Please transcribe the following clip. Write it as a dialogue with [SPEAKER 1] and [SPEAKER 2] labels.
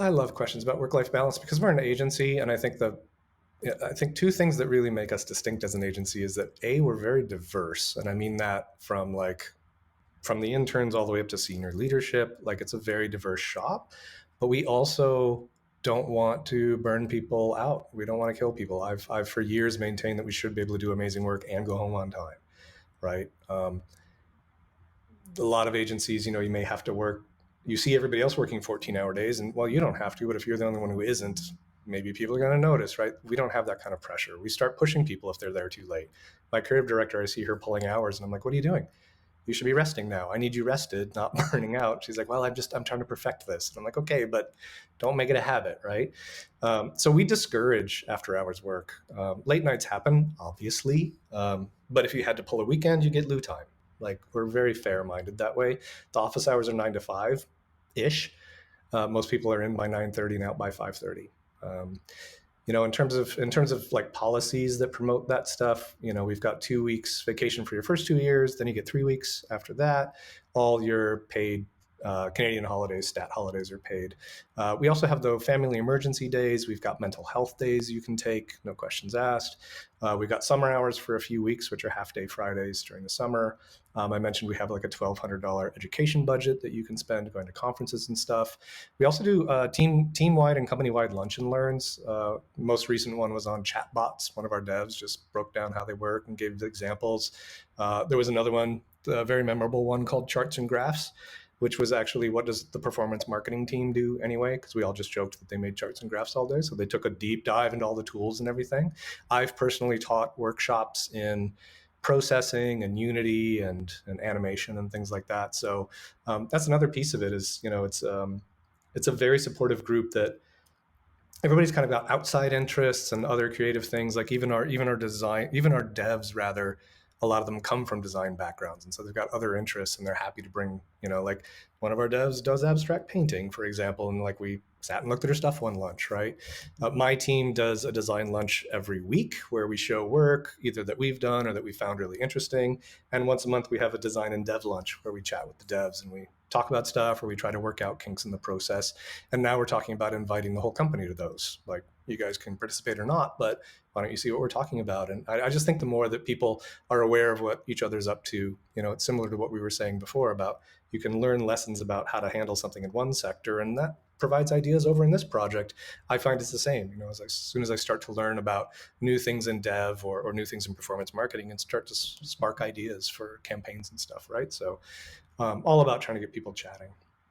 [SPEAKER 1] I love questions about work-life balance because we're an agency, and I think two things that really make us distinct as an agency is that A, we're very diverse, and I mean that from the interns all the way up to senior leadership. Like it's a very diverse shop, but we also don't want to burn people out. We don't want to kill people. I've for years maintained that we should be able to do amazing work and go home on time, right? A lot of agencies, you may have to work. You see everybody else working 14-hour days, and well, you don't have to, but if you're the only one who isn't, maybe people are going to notice, right? We don't have that kind of pressure. We start pushing people if they're there too late. My creative director, I see her pulling hours, and I'm like, what are you doing? You should be resting now. I need you rested, not burning out. She's like, well, I'm trying to perfect this. And I'm like, okay, but don't make it a habit, right? So we discourage after hours work. Late nights happen, obviously. But if you had to pull a weekend, you get loo time. Like we're very fair minded that way. The office hours are 9 to 5 ish. Most people are in by 9:30 and out by 5:30. In terms of like policies that promote that stuff, we've got 2 weeks vacation for your first 2 years, then you get 3 weeks after that. All your paid Canadian holidays, stat holidays are paid. We also have the family emergency days. We've got mental health days you can take, no questions asked. We've got summer hours for a few weeks, which are half-day Fridays during the summer. I mentioned we have like a $1,200 education budget that you can spend going to conferences and stuff. We also do team-wide and company-wide lunch and learns. Most recent one was on chatbots. One of our devs just broke down how they work and gave examples. There was another one, a very memorable one called Charts and Graphs, which was actually what does the performance marketing team do anyway? Because we all just joked that they made charts and graphs all day. So they took a deep dive into all the tools and everything. I've personally taught workshops in processing and Unity and animation and things like that. So that's another piece of it is, it's a very supportive group that everybody's kind of got outside interests and other creative things. Like even our devs rather, a lot of them come from design backgrounds, and so they've got other interests, and they're happy to bring, like one of our devs does abstract painting, for example, and like we sat and looked at her stuff one lunch, right? My team does a design lunch every week where we show work either that we've done or that we found really interesting, and once a month we have a design and dev lunch where we chat with the devs and we talk about stuff or we try to work out kinks in the process. And now we're talking about inviting the whole company to those. Like you guys can participate or not, but why don't you see what we're talking about? And I just think the more that people are aware of what each other's up to, it's similar to what we were saying before about you can learn lessons about how to handle something in one sector, and that provides ideas over in this project. I find it's the same. As soon as I start to learn about new things in dev or new things in performance marketing, and start to spark ideas for campaigns and stuff, right? So all about trying to get people chatting.